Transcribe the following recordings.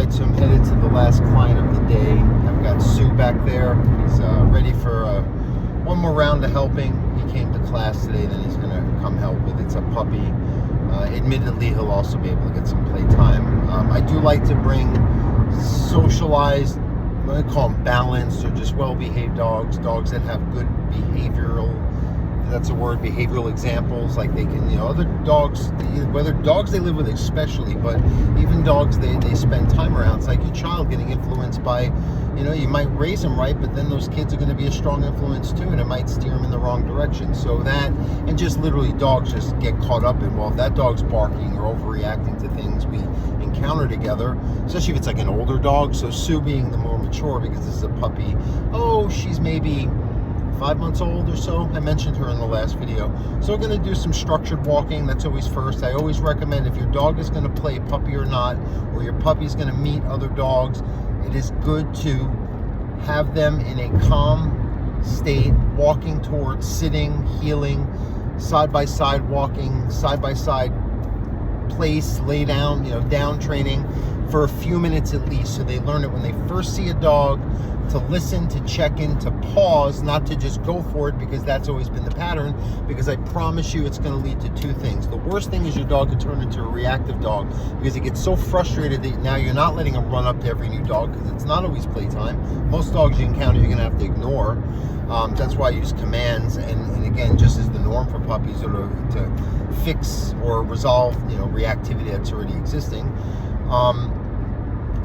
right, so I'm headed to the last client of the day. I've got Sue back there. He's ready for one more round of helping. He came to class today, then he's going to come help with it's a puppy. Admittedly, he'll also be able to get some playtime. I do like to bring socialized, I call them balanced or just well-behaved dogs that have good behavioral, that's a word, behavioral examples. Like they can, other dogs, whether dogs they live with especially, but even dogs they spend time around. It's like your child getting influenced by, you might raise them right, but then those kids are going to be a strong influence too, and it might steer them in the wrong direction. So that, and just literally dogs just get caught up in, well, if that dog's barking or overreacting to things we encounter together, especially if it's like an older dog. So Sue being the more mature, because this is a puppy, she's maybe 5 months old or so. I mentioned her in the last video. So we're going to do some structured walking. That's always first. I always recommend if your dog is going to play puppy or not, or your puppy is going to meet other dogs, it is good to have them in a calm state, walking towards sitting, heeling, side-by-side walking, side-by-side place, lay down, down training for a few minutes at least, so they learn it when they first see a dog, to listen, to check in, to pause, not to just go for it, because that's always been the pattern. Because I promise you it's going to lead to two things. The worst thing is your dog could turn into a reactive dog, because he gets so frustrated that now you're not letting him run up to every new dog, because it's not always playtime. Most dogs you encounter you're going to have to ignore. That's why I use commands, and again, just as the norm for puppies, or to fix or resolve reactivity that's already existing.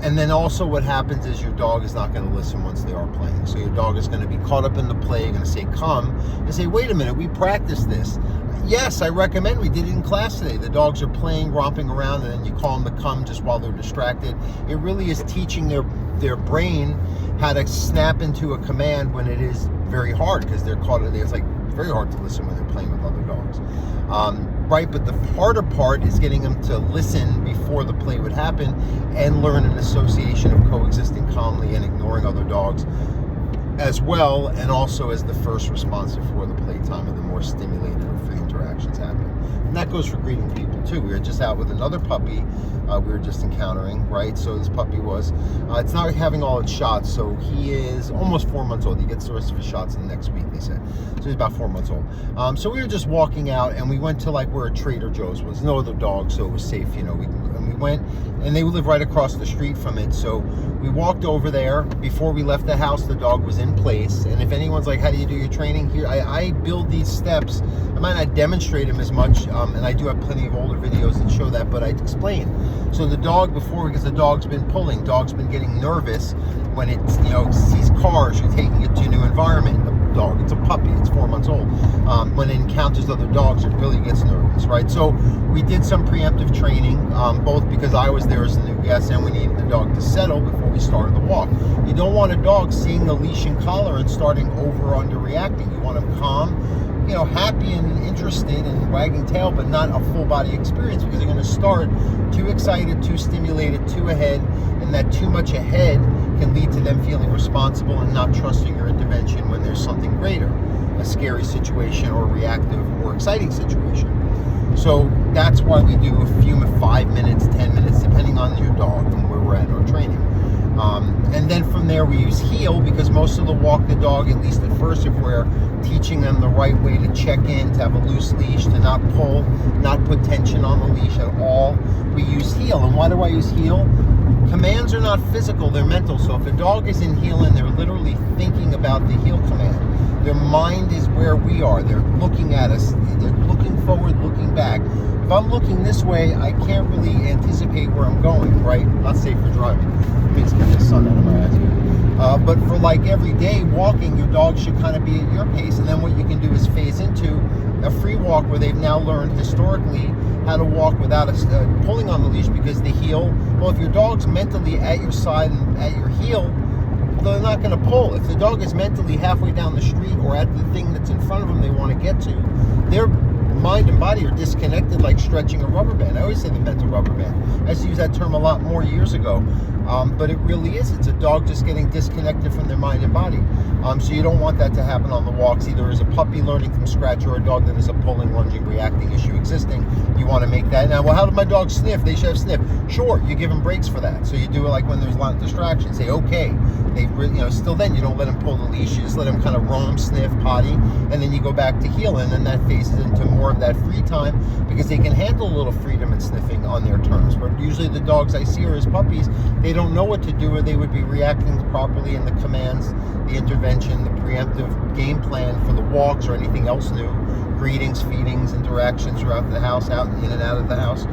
And then also what happens is your dog is not going to listen once they are playing. So your dog is going to be caught up in the play. You're going to say, come, and say, wait a minute, we practiced this. Yes, I recommend, we did it in class today. The dogs are playing, romping around, and then you call them to come just while they're distracted. It really is teaching their brain how to snap into a command when it is very hard, because they're caught in there. It's like very hard to listen when they're playing with other dogs. Right, but the harder part is getting them to listen before the play would happen and learn an association of coexisting calmly and ignoring other dogs as well, and also as the first response before the playtime and the more stimulated or free interactions happen. And that goes for greeting people too. We were just out with another puppy we were just encountering, right? So this puppy was, it's not having all its shots, so he is almost 4 months old. He gets the rest of his shots in the next week, they said. So he's about 4 months old. So we were just walking out, and we went to like where a Trader Joe's was. No other dogs, so it was safe, we went, and they live right across the street from it. So we walked over there. Before we left the house, the dog was in place. And if anyone's like, how do you do your training here? I build these steps. I might not demonstrate them as much, and I do have plenty of older videos that show that, but I explain. So the dog before, because the dog's been pulling, dog's been getting nervous when it sees cars, you're taking it to a new environment. The dog, it's a puppy, it's 4 months old. When it encounters other dogs, it really gets nervous, right? So we did some preemptive training, both because I was there as a new guest and we needed the dog to settle before we started the walk. You don't want a dog seeing the leash and collar and starting over or under reacting. You want him calm, happy and interested and wagging tail, but not a full body experience, because they're going to start too excited, too stimulated, too ahead, and that too much ahead can lead to them feeling responsible and not trusting your intervention when there's something greater, a scary situation or reactive or exciting situation. So that's why we do a few 5 minutes, 10 minutes, depending on your dog and where we're at in our training. And then from there we use heel, because most of the walk the dog, at least at first, if we're teaching them the right way to check in, to have a loose leash, to not pull, not put tension on the leash at all, we use heel. And why do I use heel? Commands are not physical, they're mental. So if a dog is in heel and they're literally thinking about the heel command, their mind is where we are. They're looking at us, they're looking forward, looking back. If I'm looking this way, I can't really anticipate where I'm going, right? Not safe for driving. Let me just get the sun out of my eyes here. But for like everyday walking, your dog should kind of be at your pace. And then what you can do is phase into a free walk where they've now learned historically how to walk without pulling on the leash, because the heel, well, if your dog's mentally at your side and at your heel, they're not going to pull. If the dog is mentally halfway down the street or at the thing that's in front of them they want to get to, their mind and body are disconnected, like stretching a rubber band. I always say the mental rubber band. I used to use that term a lot more years ago. But it really is. It's a dog just getting disconnected from their mind and body. So you don't want that to happen on the walks. Either as a puppy learning from scratch or a dog that is a pulling, lunging, reacting issue existing. You want to make that. Now, well, how did my dog sniff? They should have sniff. Sure, you give them breaks for that. So you do it like when there's a lot of distraction. Say, okay. Still then you don't let them pull the leash. You just let them kind of roam, sniff, potty, and then you go back to healing, and that phases into more of that free time because they can handle a little freedom and sniffing on their terms. But usually the dogs I see are as puppies, they don't know what to do, or they would be reacting properly in the commands, the intervention, the preemptive game plan for the walks or anything else new, greetings, feedings, interactions throughout the house, out and in and out of the house.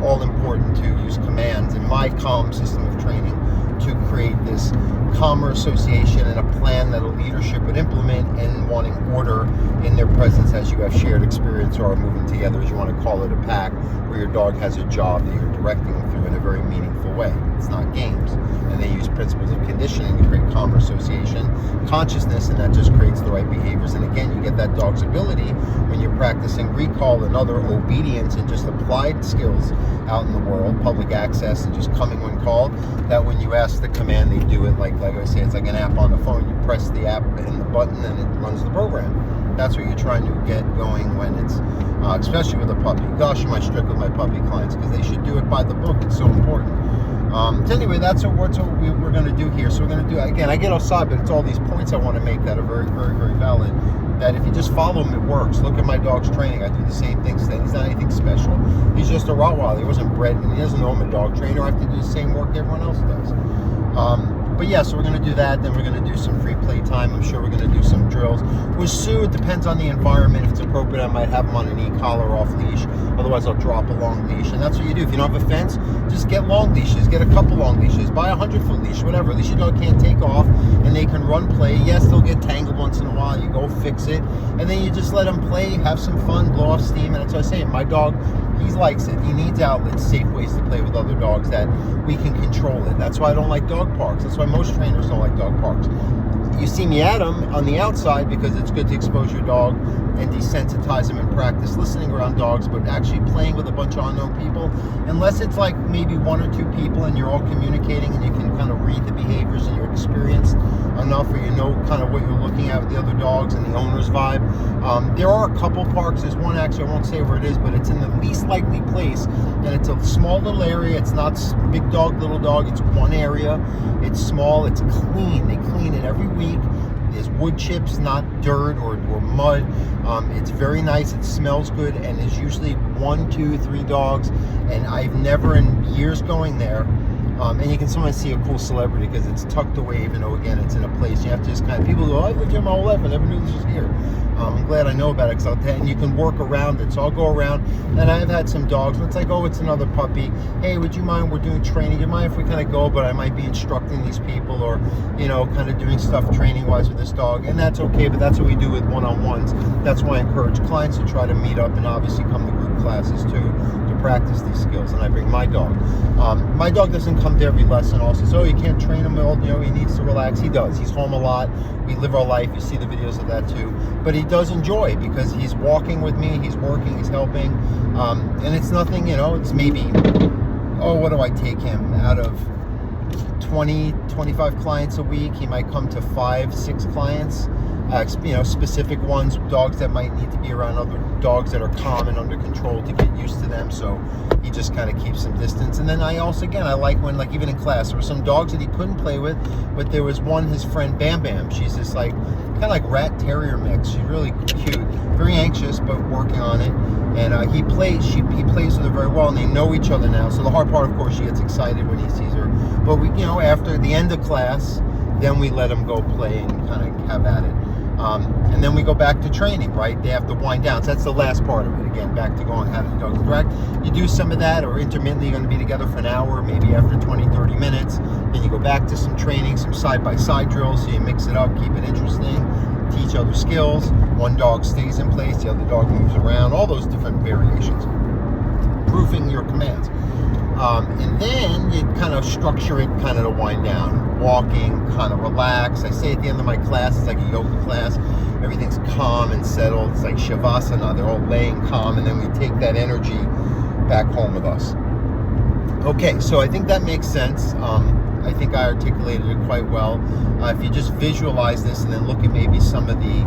All important to use commands in my calm system of training to create this calmer association and a plan that a leadership would implement, and wanting order in their presence as you have shared experience or are moving together, as you want to call it, a pack, where your dog has a job that you're directing them through in a very meaningful way. It's not games. And they use principles of conditioning to create calmer association, consciousness, and that just creates the right behaviors. And again, you get that dog's ability when you're practicing recall and other obedience and just applied skills out in the world, public access and just coming when called, that when you ask the command, they do it like I say, it's like an app on the phone. You press the app and the button and it runs the program. That's what you're trying to get going when it's, especially with a puppy. Gosh, am I strict with my puppy clients because they should do it by the book. It's so important. So anyway, that's what we're going to do here. So we're going to do, again, I get outside, but it's all these points I want to make that are very, very, very valid. That if you just follow him, it works. Look at my dog's training. I do the same things. He's not anything special. He's just a Rottweiler. He wasn't bred, and he doesn't know I'm a dog trainer. I have to do the same work everyone else does. But yeah, so we're going to do that. Then we're going to do some free play time. I'm sure we're going to do some drills. With Sue, it depends on the environment. If it's appropriate, I might have him on an e-collar or off leash. Otherwise, I'll drop a long leash. And that's what you do. If you don't have a fence, just get long leashes. Get a couple long leashes. Buy a 100-foot leash, whatever. At least your dog can't take off, and they can run, play. Yes, they'll get tangled once in a while. You go fix it. And then you just let them play, have some fun, blow off steam. And that's what I say. My dog, he likes it. He needs outlets, safe ways to play with other dogs that we can control it. That's why I don't like dog parks. That's why most trainers don't like dog parks. You see me at them on the outside because it's good to expose your dog and desensitize them and practice listening around dogs, but actually playing with a bunch of unknown people, unless it's like maybe one or two people and you're all communicating and you can kind of read the behaviors and you're experienced enough, or you know kind of what you're looking at with the other dogs and the owner's vibe. There are a couple parks. There's one, actually, I won't say where it is, but it's in the least likely place, and it's a small little area. It's not big dog, little dog. It's one area. It's small. It's clean. They clean it every week. There's wood chips, not dirt or mud. It's very nice. It smells good, and there's usually 1, 2, 3 dogs. And I've never in years going there. And you can sometimes see a cool celebrity because it's tucked away, even though, again, it's in a place. You have to just kind of, people go, I've lived here my whole life. I never knew this was here. I'm glad I know about it, and you can work around it. So I'll go around, and I've had some dogs. It's like, oh, it's another puppy. Hey, would you mind? We're doing training. You mind if we kind of go? But I might be instructing these people, or kind of doing stuff training-wise with this dog, and that's okay. But that's what we do with one-on-ones. That's why I encourage clients to try to meet up and obviously come to group classes too to practice these skills. And I bring my dog. My dog doesn't come to every lesson. Also, so you can't train him well. He needs to relax. He does. He's home a lot. We live our life. You see the videos of that too. But he does enjoy because he's walking with me, he's working, he's helping, and it's nothing, it's maybe, what do I take him out of 20, 25 clients a week? He might come to 5, 6 clients, specific ones, dogs that might need to be around other dogs that are calm and under control to get used to them, so he just kind of keeps some distance. And then I also, again, I like when, like, even in class, there were some dogs that he couldn't play with, but there was one, his friend Bam Bam. She's this kind of like rat terrier mix. She's really cute, very anxious, but working on it. And he plays with her very well, and they know each other now. So the hard part, of course, she gets excited when he sees her. But we, after the end of class, then we let him go play and kind of have at it. And then we go back to training, right? They have to wind down. So that's the last part of it. Again, back to going, how do the dogs interact? You do some of that, or intermittently you're going to be together for an hour, maybe after 20, 30 minutes. Then you go back to some training, some side-by-side drills, so you mix it up, keep it interesting, teach other skills. One dog stays in place, the other dog moves around, all those different variations. Proofing your commands. And then you kind of structure it kind of to wind down. Walking, kind of relax. I say at the end of my class, it's like a yoga class. Everything's calm and settled. It's like Shavasana. They're all laying calm, and then we take that energy back home with us. Okay, so I think that makes sense. I think I articulated it quite well. If you just visualize this and then look at maybe some of the,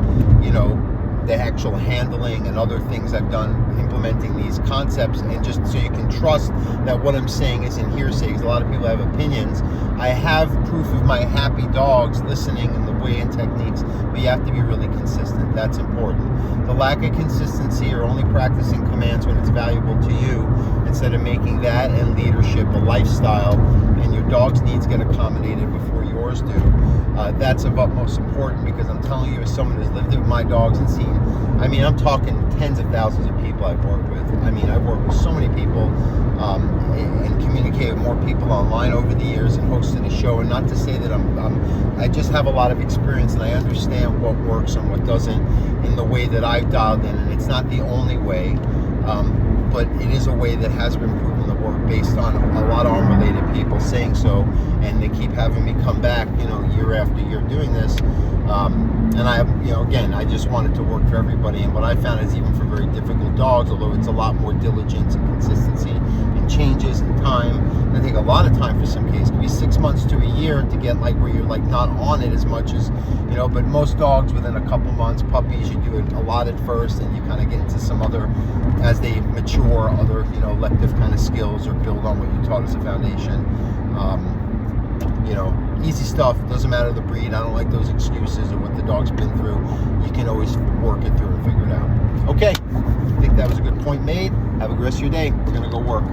the actual handling and other things I've done implementing these concepts, and just so you can trust that what I'm saying isn't hearsay, because a lot of people have opinions. I have proof of my happy dogs listening in the way and techniques, but you have to be really consistent. That's important. The lack of consistency, or only practicing commands when it's valuable to you, instead of making that and leadership a lifestyle, and your dog's needs get accommodated before yours do. That's of utmost important, because I'm telling you, as someone who's lived with my dogs and seen, I'm talking tens of thousands of people I've worked with. I've worked with so many people, and communicated with more people online over the years, and hosted a show. And not to say that I just have a lot of experience, and I understand what works and what doesn't in the way that I've dialed in. And it's not the only way, but it is a way that has been proven to work based on a lot of unrelated people saying so, and they keep having me come back, year after year doing this. And I just want it to work for everybody. And what I found is, even for very difficult dogs, although it's a lot more diligence and consistency and changes and time, I think a lot of time for some cases, it could be 6 months to a year to get where you're not on it as much as, but most dogs within a couple months. Puppies, you do it a lot at first, and you kind of get into some other, as they mature, other, elective kind of skills, or build on what you taught as a foundation. Easy stuff. Doesn't matter the breed. I don't like those excuses or what the dog's been through. You can always work it through and figure it out. Okay, I think that was a good point made. Have a good rest of your day. We're going to go work.